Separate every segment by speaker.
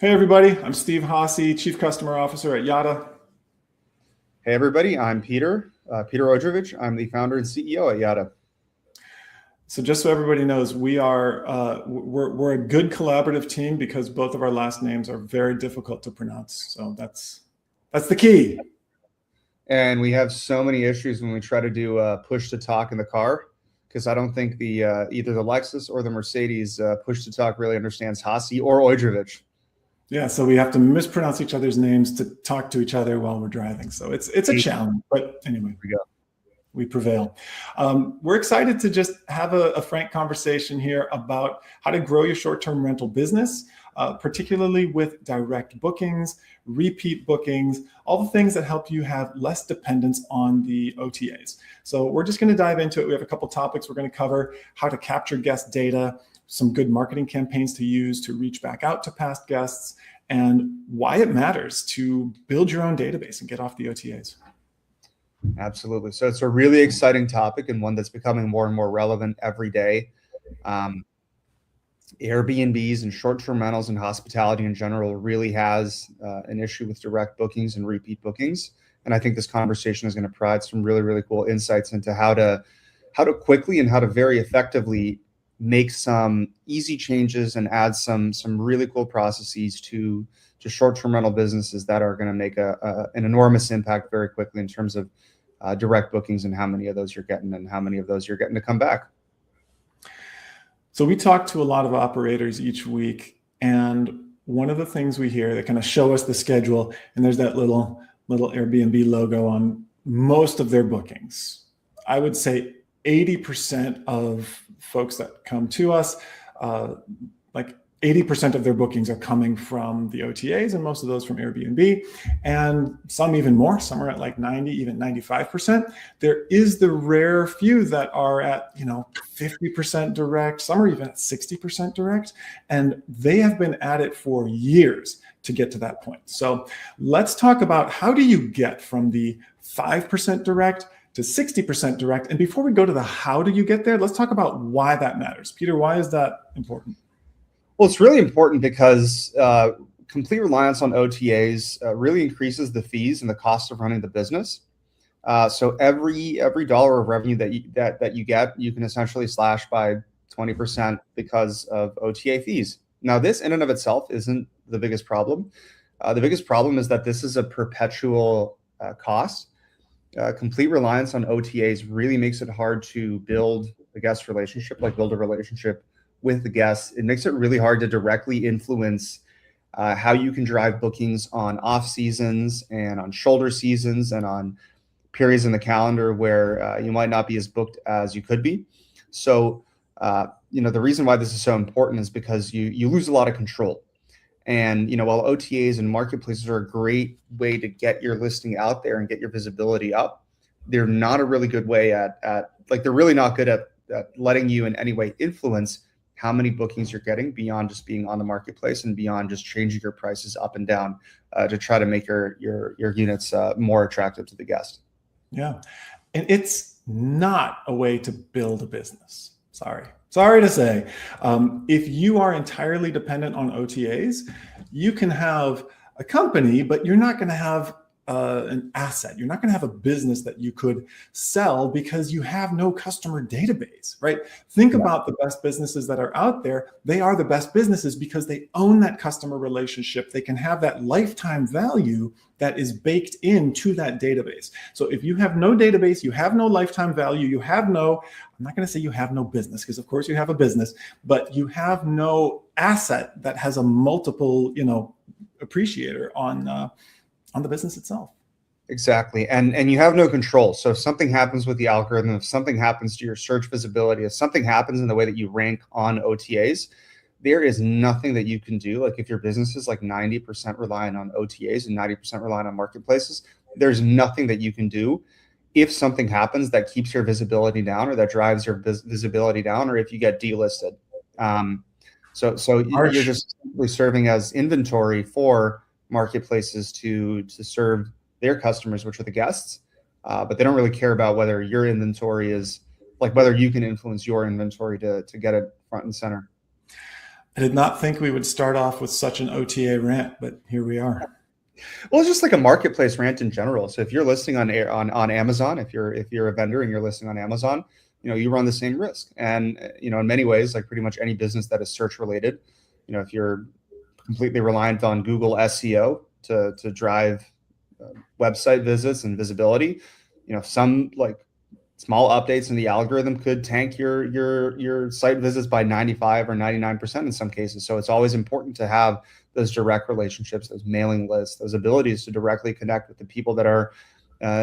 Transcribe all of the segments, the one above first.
Speaker 1: Hey everybody, I'm Steve Haase, Chief Customer Officer at Yada.
Speaker 2: Hey everybody, I'm Peter Ojdrovic. I'm the founder and CEO at Yada.
Speaker 1: So just so everybody knows, we're a good collaborative team because both of our last names are very difficult to pronounce. So that's the key.
Speaker 2: And we have so many issues when we try to do push to talk in the car, because I don't think the either the Lexus or the Mercedes push to talk really understands Haase or Ojdrovic.
Speaker 1: Yeah, so we have to mispronounce each other's names to talk to each other while we're driving. So it's a challenge, but anyway. We prevail. We're excited to just have a frank conversation here about how to grow your short-term rental business, particularly with direct bookings, repeat bookings, all the things that help you have less dependence on the OTAs. So we're just going to dive into it. We have a couple topics we're going to cover: how to capture guest data, some good marketing campaigns to use to reach back out to past guests, and why it matters to build your own database and get off the OTAs.
Speaker 2: Absolutely. So it's a really exciting topic and one that's becoming more and more relevant every day. Airbnbs and short-term rentals and hospitality in general really has an issue with direct bookings and repeat bookings. And I think this conversation is going to provide some really, really cool insights into how to quickly and how to very effectively make some easy changes and add some really cool processes to short-term rental businesses that are going to make an enormous impact very quickly in terms of direct bookings and how many of those you're getting and how many of those you're getting to come back.
Speaker 1: So we talk to a lot of operators each week, and one of the things we hear, they kind of show us the schedule, and there's that little Airbnb logo on most of their bookings. I would say 80% of folks that come to us, like 80% of their bookings are coming from the OTAs, and most of those from Airbnb, and some even more. Some are at like 90, even 95%. There is the rare few that are at 50% direct. Some are even at 60% direct, and they have been at it for years to get to that point. So let's talk about how do you get from the 5% direct to 60% direct. And before we go to the how do you get there, let's talk about why that matters. Peter, why is that important?
Speaker 2: Well, it's really important because complete reliance on OTAs really increases the fees and the cost of running the business. So every dollar of revenue that you get, you can essentially slash by 20% because of OTA fees. Now, this in and of itself isn't the biggest problem. The biggest problem is that this is a perpetual cost. Complete reliance on OTAs really makes it hard to build the guest relationship, like build a relationship with the guests. It makes it really hard to directly influence how you can drive bookings on off seasons and on shoulder seasons and on periods in the calendar where you might not be as booked as you could be. So, the reason why this is so important is because you lose a lot of control. And, while OTAs and marketplaces are a great way to get your listing out there and get your visibility up, they're not a really good way they're really not good at letting you in any way influence how many bookings you're getting beyond just being on the marketplace and beyond just changing your prices up and down to try to make your units more attractive to the guest.
Speaker 1: Yeah. And it's not a way to build a business. Sorry to say. If you are entirely dependent on OTAs, you can have a company, but you're not going to have an asset. You're not going to have a business that you could sell because you have no customer database, right? Think about the best businesses that are out there. They are the best businesses because they own that customer relationship. They can have that lifetime value that is baked into that database. So if you have no database, you have no lifetime value, you have no, I'm not going to say you have no business, because of course you have a business, but you have no asset that has a multiple, appreciator on the business itself.
Speaker 2: Exactly. And you have no control. So if something happens with the algorithm, if something happens to your search visibility, if something happens in the way that you rank on OTAs, there is nothing that you can do. Like if your business is like 90% reliant on OTAs and 90% reliant on marketplaces, there's nothing that you can do if something happens that keeps your visibility down or that drives your visibility down, or if you get delisted. So you're just simply serving as inventory for marketplaces to serve their customers, which are the guests, but they don't really care about whether your inventory is, like, whether you can influence your inventory to get it front and center.
Speaker 1: I did not think we would start off with such an OTA rant, but here we are.
Speaker 2: Well, it's just like a marketplace rant in general. So if you're listing on Amazon, if you're a vendor and you're listing on Amazon, you run the same risk. And in many ways, like pretty much any business that is search related, if you're completely reliant on Google SEO to drive website visits and visibility, some like small updates in the algorithm could tank your site visits by 95 or 99% in some cases. So it's always important to have those direct relationships, those mailing lists, those abilities to directly connect with the people that are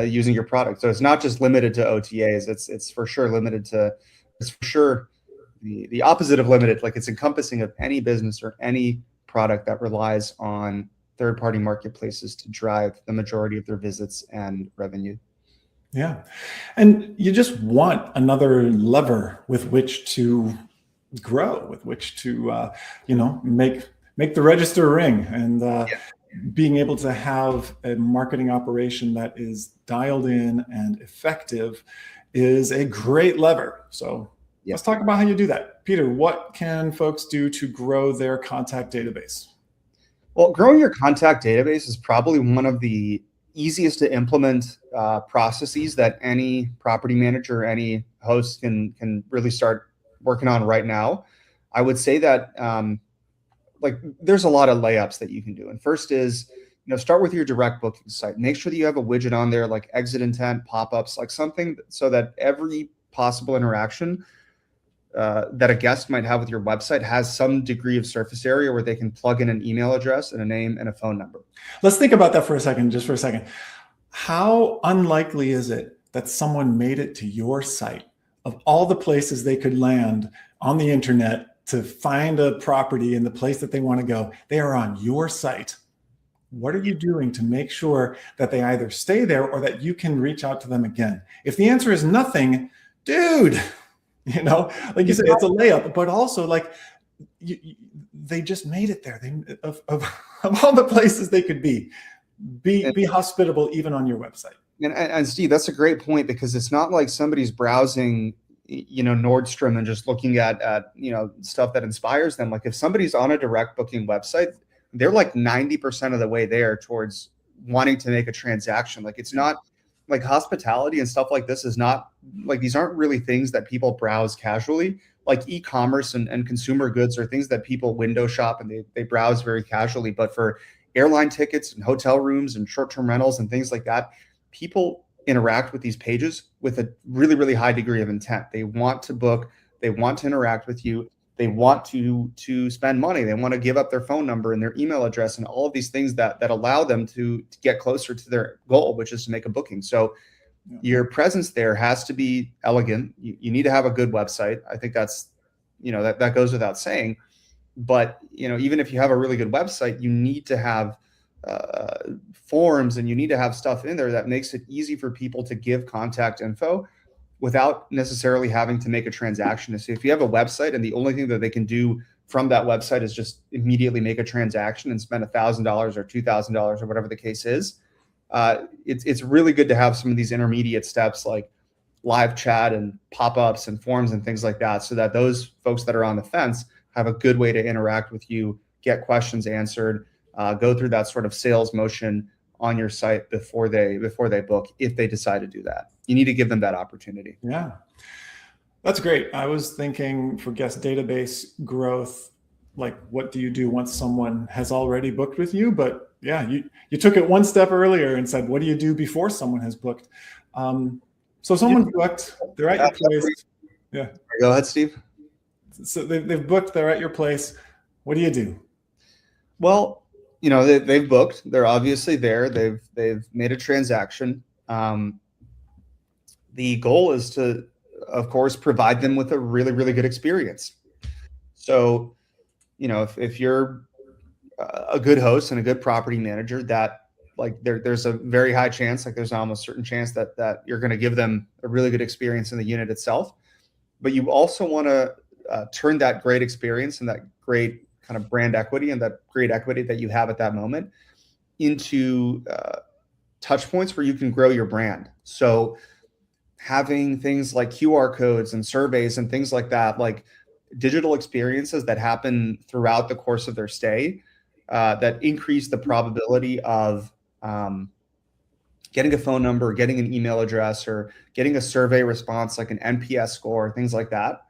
Speaker 2: using your product. So it's not just limited to OTAs. It's for sure limited to. It's for sure the opposite of limited. Like it's encompassing of any business or any product that relies on third-party marketplaces to drive the majority of their visits and revenue.
Speaker 1: Yeah. And you just want another lever with which to grow, with which to, make the register ring. And being able to have a marketing operation that is dialed in and effective is a great lever. So let's talk about how you do that. Peter, what can folks do to grow their contact database?
Speaker 2: Well, growing your contact database is probably one of the easiest to implement processes that any property manager, any host can really start working on right now. I would say that there's a lot of layups that you can do. And first is, start with your direct booking site. Make sure that you have a widget on there like exit intent, pop-ups, like something so that every possible interaction that a guest might have with your website has some degree of surface area where they can plug in an email address and a name and a phone number.
Speaker 1: Let's think about that for a second, just for a second. How unlikely is it that someone made it to your site of all the places they could land on the internet to find a property in the place that they want to go? They are on your site. What are you doing to make sure that they either stay there or that you can reach out to them again? If the answer is nothing, dude, like you said, it's a layup, but also like they just made it there. Of all the places they could be hospitable even on your website.
Speaker 2: And Steve, that's a great point, because it's not like somebody's browsing, Nordstrom and just looking at stuff that inspires them. Like if somebody's on a direct booking website, they're like 90% of the way there towards wanting to make a transaction. Like it's not like hospitality and stuff like this is not like, these aren't really things that people browse casually. Like e-commerce and consumer goods are things that people window shop and they browse very casually. But for airline tickets and hotel rooms and short-term rentals and things like that, people interact with these pages with a really, really high degree of intent. They want to book, they want to interact with you, they want to spend money, they want to give up their phone number and their email address and all of these things that allow them to get closer to their goal, which is to make a booking. So your presence there has to be elegant. You need to have a good website. I think that's, that goes without saying. But, even if you have a really good website, you need to have forms and you need to have stuff in there that makes it easy for people to give contact info without necessarily having to make a transaction. So if you have a website and the only thing that they can do from that website is just immediately make a transaction and spend $1,000 or $2,000 or whatever the case is, it's really good to have some of these intermediate steps like live chat and pop-ups and forms and things like that, so that those folks that are on the fence have a good way to interact with you, get questions answered, go through that sort of sales motion on your site before they book, if they decide to do that. You need to give them that opportunity.
Speaker 1: Yeah, that's great. I was thinking for guest database growth, like what do you do once someone has already booked with you? But yeah, you took it one step earlier and said, what do you do before someone has booked? So someone booked, they're at your place. Yeah.
Speaker 2: Go ahead, Steve.
Speaker 1: So they've booked, they're at your place. What do you do?
Speaker 2: Well, they've booked. They're obviously there. They've made a transaction. The goal is to, of course, provide them with a really, really good experience. So, if you're a good host and a good property manager, that like there's a very high chance, like there's almost certain chance that you're going to give them a really good experience in the unit itself. But you also want to turn that great experience and that great kind of brand equity and that great equity that you have at that moment into touch points where you can grow your brand. So having things like QR codes and surveys and things like that, like digital experiences that happen throughout the course of their stay that increase the probability of getting a phone number, getting an email address, or getting a survey response like an NPS score, things like that,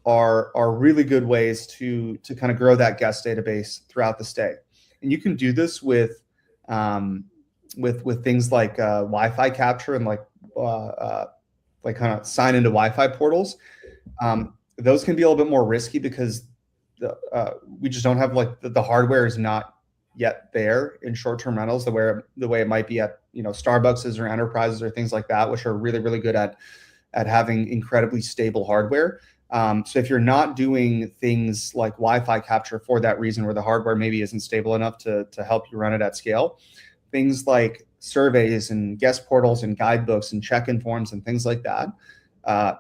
Speaker 2: are really good ways to kind of grow that guest database throughout the stay. And you can do this with things like Wi-Fi capture and like kind of sign into Wi-Fi portals. Those can be a little bit more risky because we just don't have like the hardware is not yet there in short-term rentals the way it might be at Starbucks or enterprises or things like that, which are really, really good at having incredibly stable hardware. So if you're not doing things like Wi-Fi capture for that reason, where the hardware maybe isn't stable enough to help you run it at scale, things like surveys and guest portals and guidebooks and check-in forms and things like that,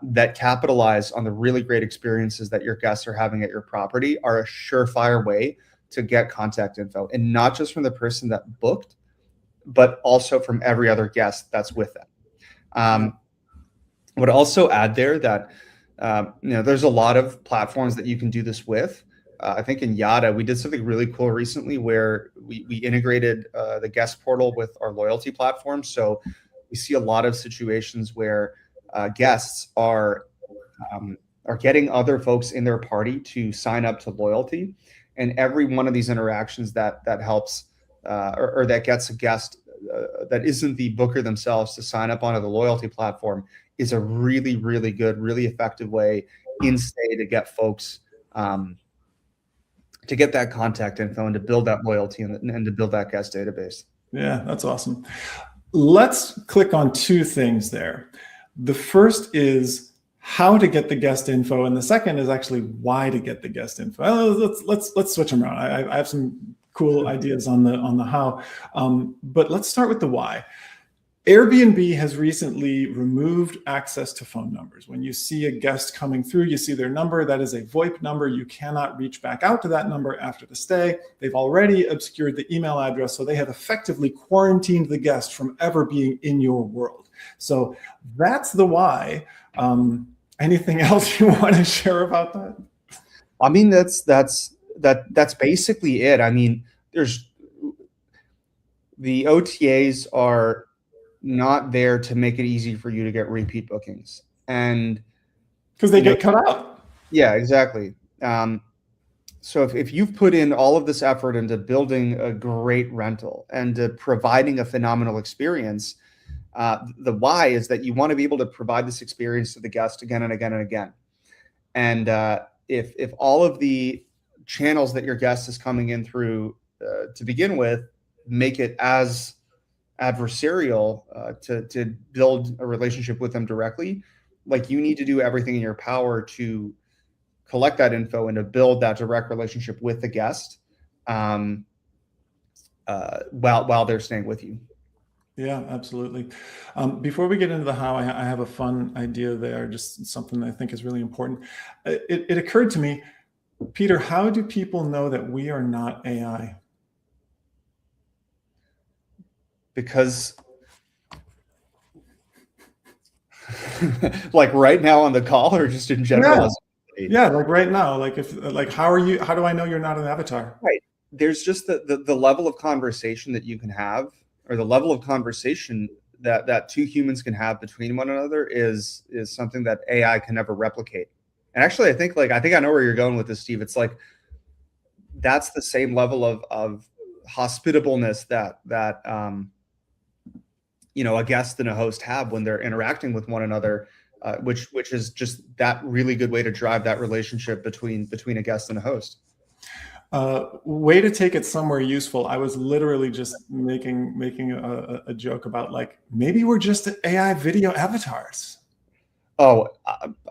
Speaker 2: that capitalize on the really great experiences that your guests are having at your property are a surefire way to get contact info, and not just from the person that booked, but also from every other guest that's with them. I would also add there that there's a lot of platforms that you can do this with. I think in Yada, we did something really cool recently where we integrated the guest portal with our loyalty platform. So we see a lot of situations where guests are getting other folks in their party to sign up to loyalty. And every one of these interactions that helps or that gets a guest that isn't the booker themselves to sign up onto the loyalty platform is a really, really good, really effective way in stay to get folks to get that contact info and to build that loyalty and to build that guest database.
Speaker 1: Yeah, that's awesome. Let's click on two things there. The first is how to get the guest info, and the second is actually why to get the guest info. Let's switch them around. I have some cool ideas on the how, but let's start with the why. Airbnb has recently removed access to phone numbers. When you see a guest coming through, you see their number. That is a VoIP number. You cannot reach back out to that number after the stay. They've already obscured the email address, so they have effectively quarantined the guest from ever being in your world. So that's the why. Anything else you want to share about that?
Speaker 2: I mean, that's basically it. I mean, there's the OTAs are not there to make it easy for you to get repeat bookings, and
Speaker 1: because they get cut out.
Speaker 2: Yeah, exactly. So if you've put in all of this effort into building a great rental and providing a phenomenal experience, the why is that you want to be able to provide this experience to the guest again and again and again. And if all of the channels that your guest is coming in through to begin with make it as adversarial to build a relationship with them directly, like you need to do everything in your power to collect that info and to build that direct relationship with the guest while they're staying with you.
Speaker 1: Yeah, absolutely. Before we get into the how, I have a fun idea there, just something that I think is really important. It occurred to me, Peter, how do people know that we are not AI?
Speaker 2: Because like right now on the call, or just in general?
Speaker 1: Yeah, like right now, how do I know you're not an avatar?
Speaker 2: Right. There's just the level of conversation that you can have, or the level of conversation that two humans can have between one another is something that AI can never replicate. And actually, I think I know where you're going with this, Steve. It's like that's the same level of hospitableness that a guest and a host have when they're interacting with one another, which is just that really good way to drive that relationship between a guest and a host.
Speaker 1: Way to take it somewhere useful. I was literally just making a joke about maybe we're just AI video avatars.
Speaker 2: Oh,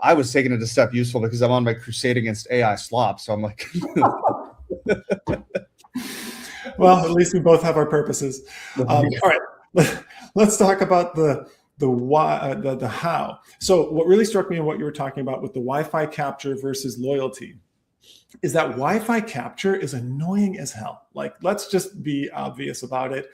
Speaker 2: I was taking it a step useful because I'm on my crusade against AI slop. So I'm like,
Speaker 1: well, at least we both have our purposes. All right, let's talk about the why, the how. So what really struck me in what you were talking about with the Wi-Fi capture versus loyalty is that Wi-Fi capture is annoying as hell. Let's just be obvious about it.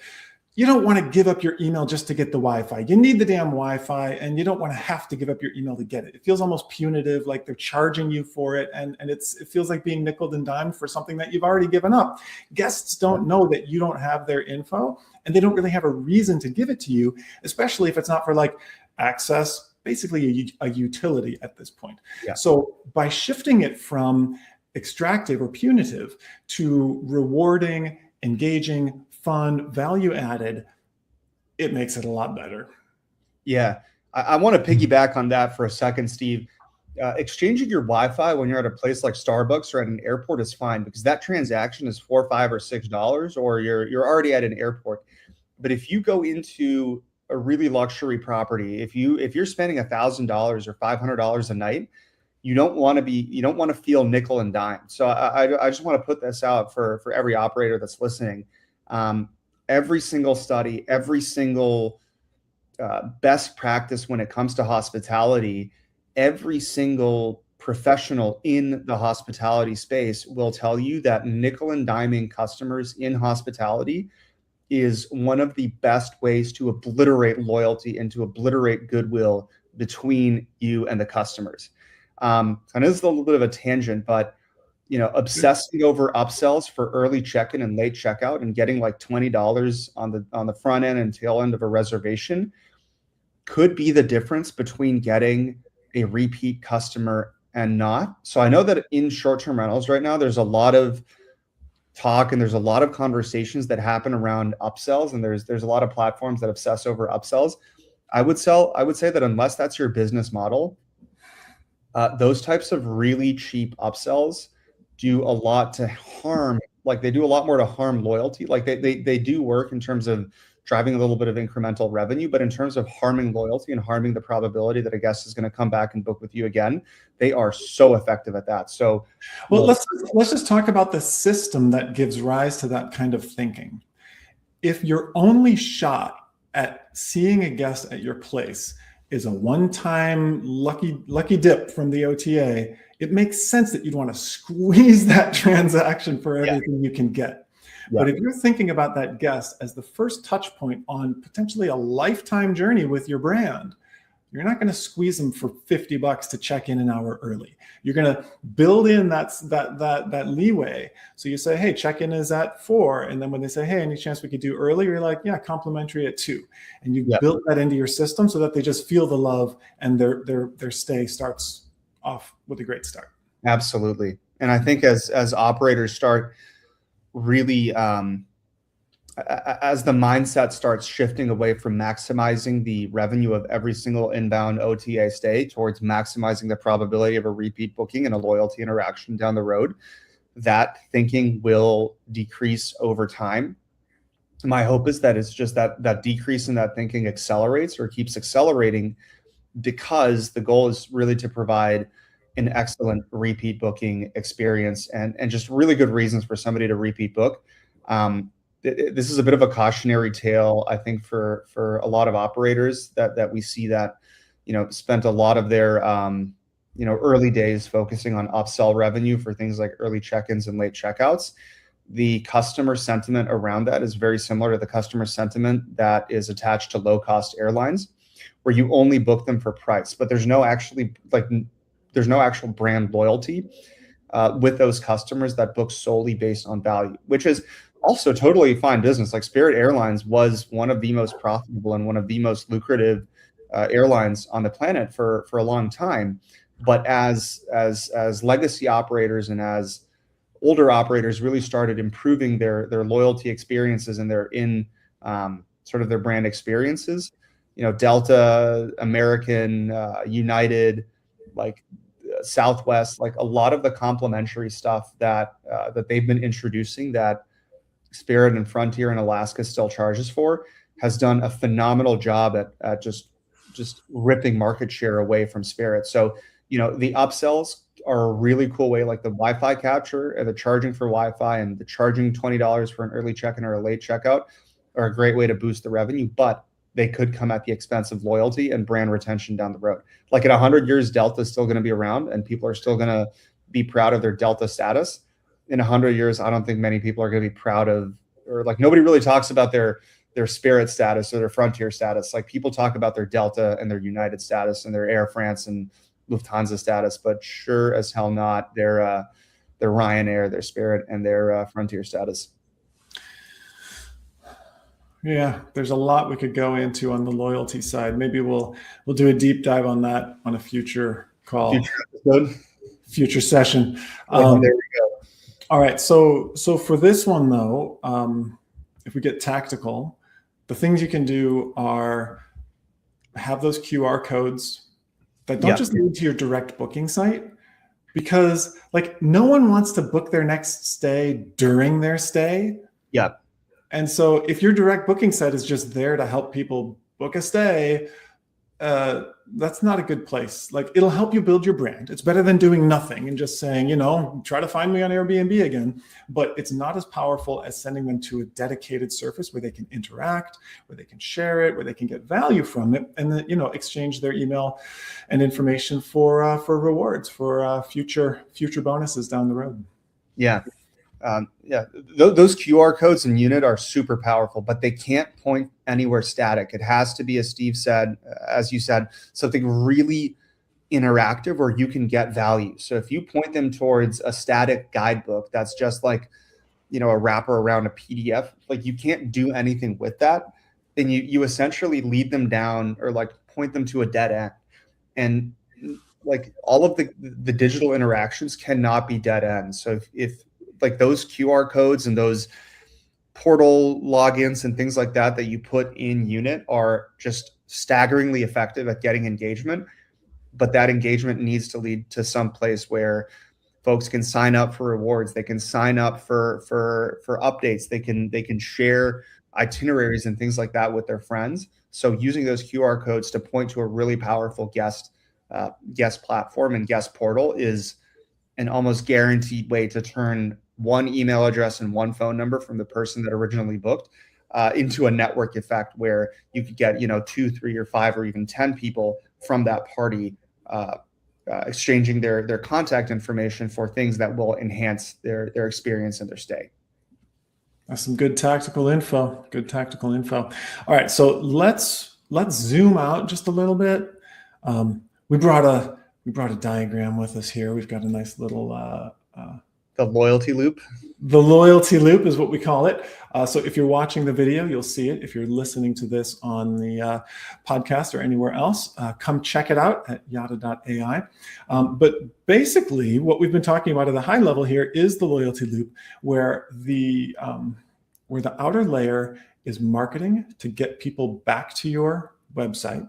Speaker 1: you don't want to give up your email just to get the Wi-Fi. You need the damn Wi-Fi, and you don't want to have to give up your email to get it. It feels almost punitive, like they're charging you for it, and it feels like being nickeled and dimed for something that you've already given up. Guests don't know that you don't have their info, and they don't really have a reason to give it to you, especially if it's not for like access, basically a utility at this point.
Speaker 2: Yeah.
Speaker 1: So by shifting it from extractive or punitive to rewarding, engaging, fun, value added, it makes it a lot better.
Speaker 2: Yeah. I want to piggyback on that for a second, Steve. Exchanging your Wi-Fi when you're at a place like Starbucks or at an airport is fine, because that transaction is $4, $5, or $6, or you're already at an airport. But if you go into a really luxury property, if you're spending $1,000 or $500 a night, you don't want to feel nickel and dime. So I just want to put this out for every operator that's listening. Every single study, every single best practice when it comes to hospitality, every single professional in the hospitality space will tell you that nickel and diming customers in hospitality is one of the best ways to obliterate loyalty and to obliterate goodwill between you and the customers. I know this is a little bit of a tangent, but obsessing over upsells for early check-in and late checkout and getting like $20 on the front end and tail end of a reservation could be the difference between getting a repeat customer and not. So I know that in short-term rentals right now, there's a lot of talk and there's a lot of conversations that happen around upsells, and there's a lot of platforms that obsess over upsells. I would say that unless that's your business model, those types of really cheap upsells do a lot to harm, like they do a lot more to harm loyalty. Like they do work in terms of driving a little bit of incremental revenue, but in terms of harming loyalty and harming the probability that a guest is going to come back and book with you again, they are so effective at that. So,
Speaker 1: well, let's just talk about the system that gives rise to that kind of thinking. If your only shot at seeing a guest at your place is a one-time lucky dip from the OTA, it makes sense that you'd want to squeeze that transaction for everything you can get. Yeah. But if you're thinking about that guest as the first touch point on potentially a lifetime journey with your brand, you're not going to squeeze them for $50 to check in an hour early. You're going to build in that leeway. So you say, hey, check-in is at 4. And then when they say, hey, any chance we could do early? You're like, yeah, complimentary at 2. And you build that into your system so that they just feel the love and their stay starts off with a great start.
Speaker 2: Absolutely. And I think as operators start really, as the mindset starts shifting away from maximizing the revenue of every single inbound OTA stay towards maximizing the probability of a repeat booking and a loyalty interaction down the road, that thinking will decrease over time. My hope is that it's just that decrease in that thinking accelerates or keeps accelerating, because the goal is really to provide an excellent repeat booking experience and just really good reasons for somebody to repeat book. This is a bit of a cautionary tale, I think, for a lot of operators that we see that, spent a lot of their, early days focusing on upsell revenue for things like early check-ins and late checkouts. The customer sentiment around that is very similar to the customer sentiment that is attached to low-cost airlines, where you only book them for price, but there's no actual brand loyalty with those customers that book solely based on value, which is also totally fine business. Like Spirit Airlines was one of the most profitable and one of the most lucrative airlines on the planet for a long time. But as legacy operators and as older operators really started improving their loyalty experiences and their sort of their brand experiences, Delta, American, United, like Southwest, like a lot of the complimentary stuff that they've been introducing that Spirit and Frontier and Alaska still charges for, has done a phenomenal job at just ripping market share away from Spirit. So, the upsells are a really cool way, like the Wi-Fi capture and the charging for Wi-Fi and the charging $20 for an early check-in or a late checkout are a great way to boost the revenue, but they could come at the expense of loyalty and brand retention down the road. Like in 100 years, Delta is still going to be around and people are still going to be proud of their Delta status. In 100 years, I don't think many people are going to be proud of, or like nobody really talks about their their Spirit status or their Frontier status. Like people talk about their Delta and their United status and their Air France and Lufthansa status, but sure as hell not their Ryanair, their Spirit, and their Frontier status.
Speaker 1: Yeah, there's a lot we could go into on the loyalty side. Maybe we'll do a deep dive on that on a future call,
Speaker 2: Future episode,
Speaker 1: future session.
Speaker 2: There we go.
Speaker 1: All right, so for this one though, if we get tactical, the things you can do are have those QR codes that don't just lead to your direct booking site, because like no one wants to book their next stay during their stay.
Speaker 2: Yeah.
Speaker 1: And so if your direct booking site is just there to help people book a stay, that's not a good place. Like it'll help you build your brand. It's better than doing nothing and just saying, try to find me on Airbnb again. But it's not as powerful as sending them to a dedicated surface where they can interact, where they can share it, where they can get value from it, and then, exchange their email and information for rewards, for future bonuses down the road.
Speaker 2: Yeah. Those QR codes in Unit are super powerful, but they can't point anywhere static. It has to be, as Steve said, as you said, something really interactive where you can get value. So if you point them towards a static guidebook that's just like, a wrapper around a PDF, like you can't do anything with that, then you essentially lead them down or like point them to a dead end. And like all of the digital interactions cannot be dead ends. So if like those QR codes and those portal logins and things like that you put in Unit are just staggeringly effective at getting engagement, but that engagement needs to lead to some place where folks can sign up for rewards, they can sign up for updates, they can share itineraries and things like that with their friends. So using those QR codes to point to a really powerful guest platform and guest portal is an almost guaranteed way to turn one email address and one phone number from the person that originally booked into a network effect where you could get 2, 3, or 5, or even 10 people from that party exchanging their contact information for things that will enhance their experience and their stay.
Speaker 1: That's some good tactical info. All right, so let's zoom out just a little bit. We brought a diagram with us here. We've got a nice little
Speaker 2: the loyalty loop.
Speaker 1: The loyalty loop is what we call it. So if you're watching the video, you'll see it. If you're listening to this on the podcast or anywhere else, come check it out at yada.ai. But basically, what we've been talking about at a high level here is the loyalty loop, where the outer layer is marketing to get people back to your website.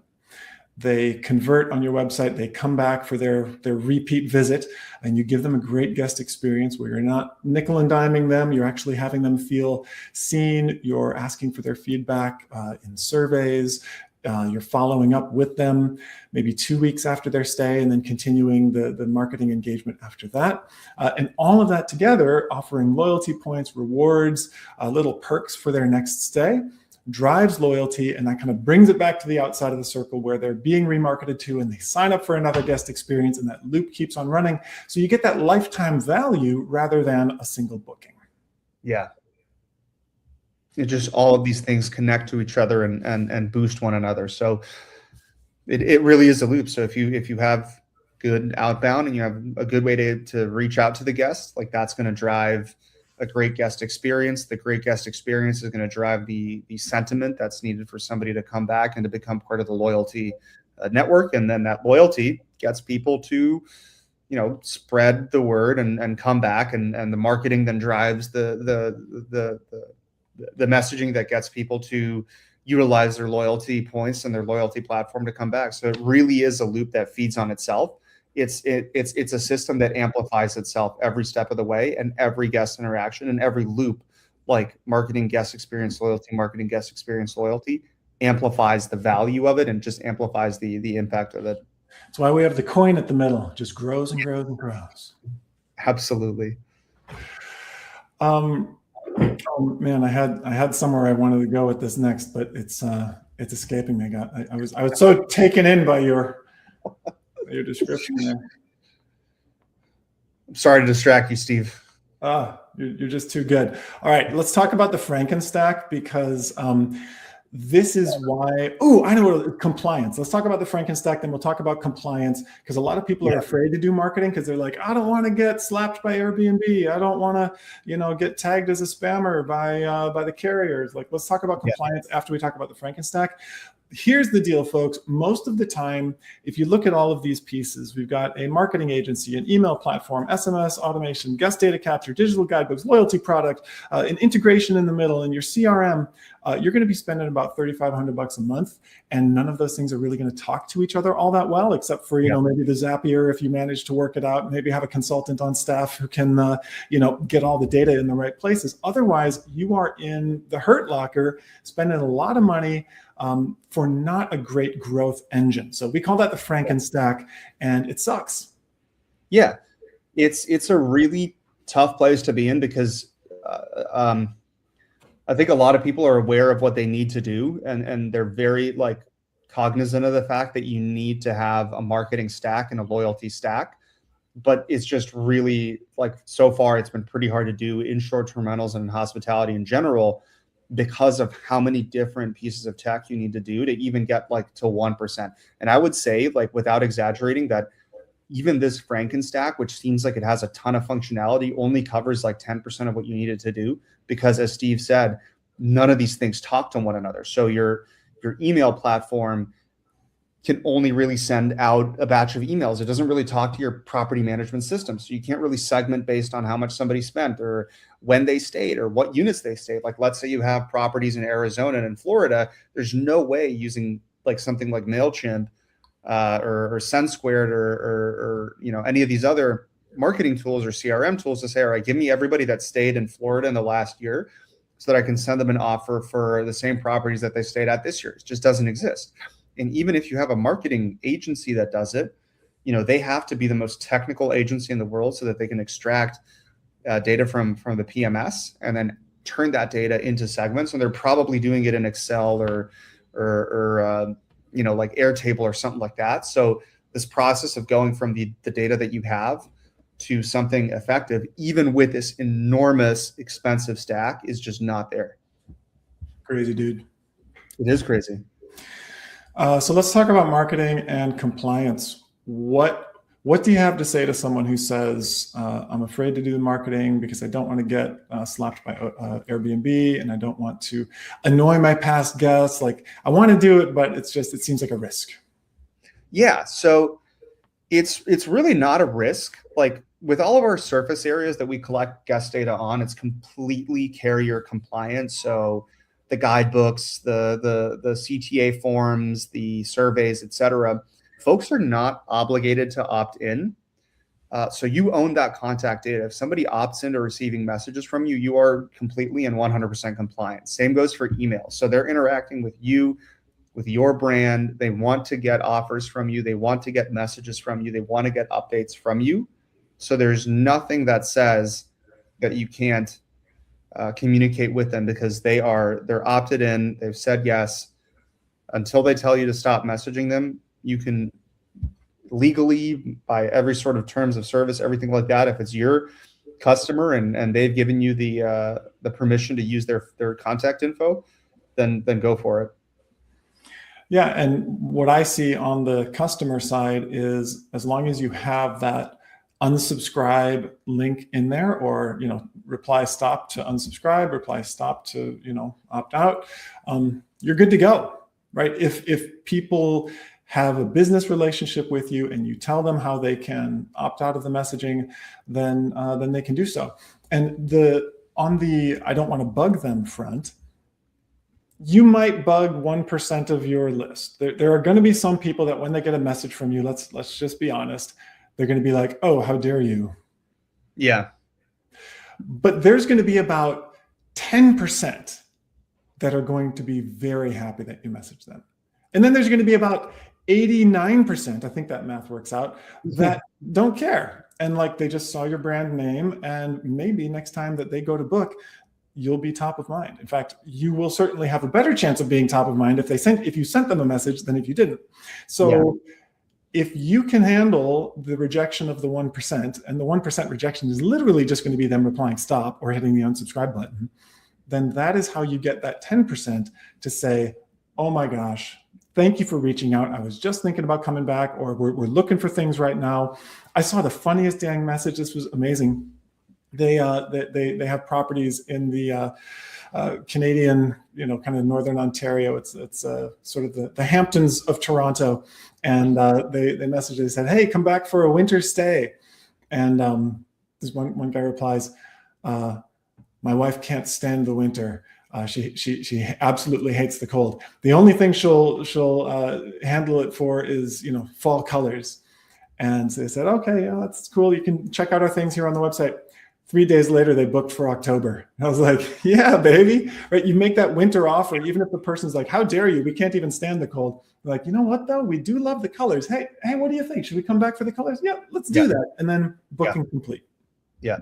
Speaker 1: They convert on your website, they come back for their repeat visit, and you give them a great guest experience where you're not nickel and diming them, you're actually having them feel seen, you're asking for their feedback in surveys, you're following up with them maybe 2 weeks after their stay, and then continuing the marketing engagement after that. And all of that together, offering loyalty points, rewards, little perks for their next stay, drives loyalty, and that kind of brings it back to the outside of the circle where they're being remarketed to and they sign up for another guest experience, and that loop keeps on running. So you get that lifetime value rather than a single booking.
Speaker 2: Yeah. It just all of these things connect to each other and boost one another. So it really is a loop. So if you have good outbound and you have a good way to reach out to the guests, like that's going to drive a great guest experience. The great guest experience is going to drive the sentiment that's needed for somebody to come back and to become part of the loyalty network. And then that loyalty gets people to, spread the word and come back. And the marketing then drives the messaging that gets people to utilize their loyalty points and their loyalty platform to come back. So it really is a loop that feeds on itself. It's a system that amplifies itself every step of the way, and every guest interaction and every loop, like marketing guest experience loyalty, marketing guest experience loyalty, amplifies the value of it and just amplifies the impact of it.
Speaker 1: That's why we have the coin at the middle. It just grows and grows and grows.
Speaker 2: Absolutely.
Speaker 1: Oh man, I had somewhere I wanted to go with this next, but it's escaping me. I was so taken in by your description there.
Speaker 2: I'm sorry to distract you, Steve.
Speaker 1: No, You're just too good. All right, let's talk about the Frankenstack because this is why. Oh, I know what compliance. Let's talk about the Frankenstack, then we'll talk about compliance because a lot of people are afraid to do marketing because they're like, I don't want to get slapped by Airbnb. I don't want to, get tagged as a spammer by the carriers. Like, let's talk about compliance after we talk about the Frankenstack. Here's the deal, folks. Most of the time, if you look at all of these pieces, we've got a marketing agency, an email platform, SMS automation, guest data capture, digital guidebooks, loyalty product, an integration in the middle, and your CRM. You're going to be spending about $3,500 a month, and none of those things are really going to talk to each other all that well, except for maybe the Zapier if you manage to work it out. Maybe have a consultant on staff who can get all the data in the right places. Otherwise, you are in the hurt locker, spending a lot of money for not a great growth engine. So we call that the Frankenstack, and it sucks.
Speaker 2: Yeah, it's a really tough place to be in because I think a lot of people are aware of what they need to do, and they're very cognizant of the fact that you need to have a marketing stack and a loyalty stack. But it's just really so far it's been pretty hard to do in short-term rentals and in hospitality in general, because of how many different pieces of tech you need to do to even get to 1%. And I would say, without exaggerating, that even this Frankenstack, which seems like it has a ton of functionality, only covers 10% of what you needed to do, because as Steve said, none of these things talk to one another. So your email platform can only really send out a batch of emails. It doesn't really talk to your property management system. So you can't really segment based on how much somebody spent or when they stayed or what units they stayed. Let's say you have properties in Arizona and in Florida, there's no way using something like MailChimp or SendSquared or any of these other marketing tools or CRM tools to say, all right, give me everybody that stayed in Florida in the last year so that I can send them an offer for the same properties that they stayed at this year. It just doesn't exist. And even if you have a marketing agency that does it, they have to be the most technical agency in the world so that they can extract data from the PMS and then turn that data into segments. And they're probably doing it in Excel or Airtable or something like that. So this process of going from the data that you have to something effective, even with this enormous expensive stack, is just not there.
Speaker 1: Crazy, dude.
Speaker 2: It is crazy.
Speaker 1: So let's talk about marketing and compliance. What do you have to say to someone who says, I'm afraid to do the marketing because I don't want to get slapped by Airbnb and I don't want to annoy my past guests. I want to do it, but it seems like a risk.
Speaker 2: Yeah. So it's really not a risk. With all of our surface areas that we collect guest data on, it's completely carrier compliant. So the guidebooks, the CTA forms, the surveys, et cetera, folks are not obligated to opt in. So you own that contact data. If somebody opts into receiving messages from you, you are completely and 100% compliant. Same goes for email. So they're interacting with you, with your brand. They want to get offers from you. They want to get messages from you. They want to get updates from you. So there's nothing that says that you can't communicate with them, because they're opted in. They've said yes. Until they tell you to stop messaging them, you can legally, by every sort of terms of service, everything like that, if it's your customer and they've given you the permission to use their contact info, then go for it.
Speaker 1: Yeah, and what I see on the customer side is, as long as you have that unsubscribe link in there, or reply stop to unsubscribe, reply stop to opt out, you're good to go, right? If people have a business relationship with you and you tell them how they can opt out of the messaging, then they can do so. And on the I don't want to bug them front, you might bug 1% of your list. There are going to be some people that when they get a message from you, let's just be honest, they're going to be like, oh, how dare you?
Speaker 2: Yeah.
Speaker 1: But there's going to be about 10% that are going to be very happy that you message them. And then there's going to be about 89%, I think that math works out, that don't care. And they just saw your brand name, and maybe next time that they go to book, you'll be top of mind. In fact, you will certainly have a better chance of being top of mind if you sent them a message than if you didn't. So if you can handle the rejection of the 1%, and the 1% rejection is literally just going to be them replying stop or hitting the unsubscribe button, then that is how you get that 10% to say, oh my gosh, thank you for reaching out. I was just thinking about coming back, or we're looking for things right now. I saw the funniest dang message. This was amazing. They have properties in the Canadian, kind of Northern Ontario. It's sort of the Hamptons of Toronto. And they messaged, they said, hey, come back for a winter stay. And this one guy replies, my wife can't stand the winter. She absolutely hates the cold. The only thing she'll handle it for is, fall colors. And so they said, okay, yeah, that's cool. You can check out our things here on the website. 3 days later, they booked for October. I was like, yeah, baby, right? You make that winter offer, even if the person's like, how dare you? We can't even stand the cold. You're like, you know what, though? We do love the colors. Hey, what do you think? Should we come back for the colors? Yeah, let's do that. And then booking complete.
Speaker 2: Yeah.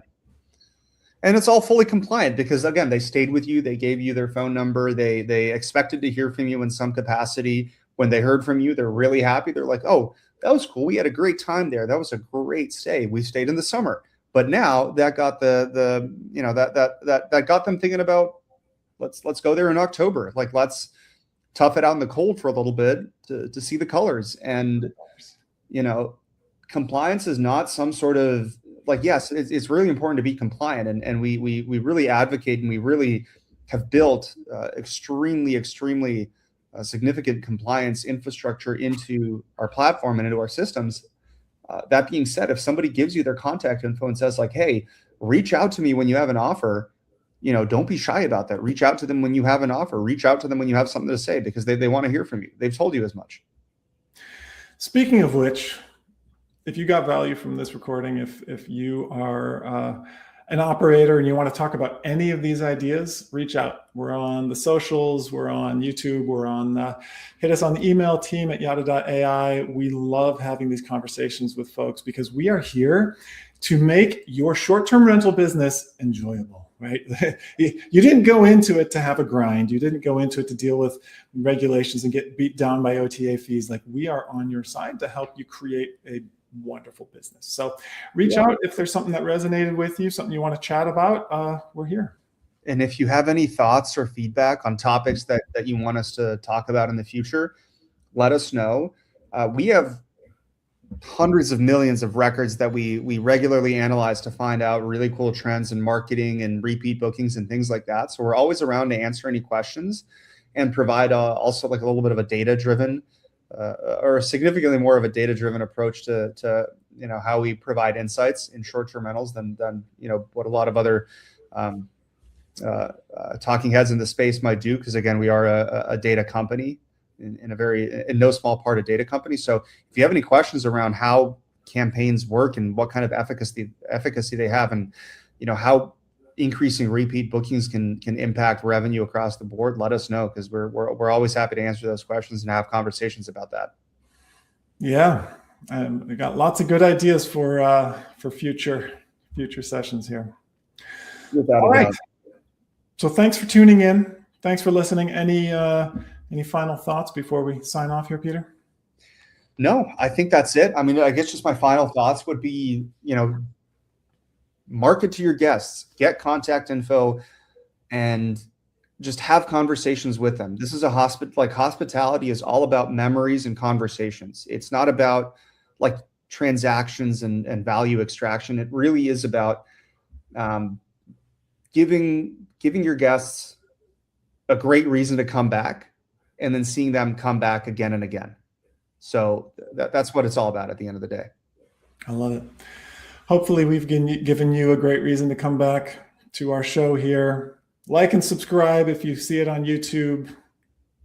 Speaker 2: And it's all fully compliant because, again, they stayed with you. They gave you their phone number. They expected to hear from you in some capacity. When they heard from you, they're really happy. They're like, oh, that was cool. We had a great time there. That was a great stay. We stayed in the summer. But now that got that got them thinking about let's go there in October. Like, let's tough it out in the cold for a little bit to see the colors. And compliance is not some sort of yes, it's really important to be compliant, and we really advocate, and we really have built extremely significant compliance infrastructure into our platform and into our systems. That being said, if somebody gives you their contact info and says hey, reach out to me when you have an offer, don't be shy about that. Reach out to them when you have an offer. Reach out to them when you have something to say, because they want to hear from you. They've told you as much.
Speaker 1: Speaking of which, if you got value from this recording, if you are an operator and you want to talk about any of these ideas, reach out. We're on the socials, we're on YouTube, we're on, hit us on the email, team@yada.ai. We love having these conversations with folks because we are here to make your short-term rental business enjoyable, right? You didn't go into it to have a grind. You didn't go into it to deal with regulations and get beat down by OTA fees. We are on your side to help you create a wonderful business. So reach out if there's something that resonated with you, something you want to chat about. We're here.
Speaker 2: And if you have any thoughts or feedback on topics that you want us to talk about in the future, let us know. We have hundreds of millions of records that we regularly analyze to find out really cool trends in marketing and repeat bookings and things like that. So we're always around to answer any questions and provide also a little bit of a data-driven or significantly more of a data-driven approach to how we provide insights in short-term rentals than what a lot of other talking heads in the space might do. Because again, we are a data company in no small part a data company. So if you have any questions around how campaigns work and what kind of efficacy they have, and how increasing repeat bookings can impact revenue across the board, let us know, because we're always happy to answer those questions and have conversations about that.
Speaker 1: Yeah, we got lots of good ideas for future sessions here. All right. So thanks for tuning in. Thanks for listening. Any final thoughts before we sign off here, Peter?
Speaker 2: No, I think that's it. I mean, I guess just my final thoughts would be, market to your guests, get contact info, and just have conversations with them. This is hospitality is all about memories and conversations. It's not about transactions and value extraction. It really is about giving your guests a great reason to come back, and then seeing them come back again and again. So that's what it's all about at the end of the day.
Speaker 1: I love it. Hopefully we've given you a great reason to come back to our show here. Like and subscribe if you see it on YouTube.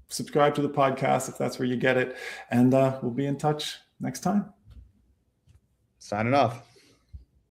Speaker 1: Subscribe to the podcast if that's where you get it. And we'll be in touch next time.
Speaker 2: Signing off.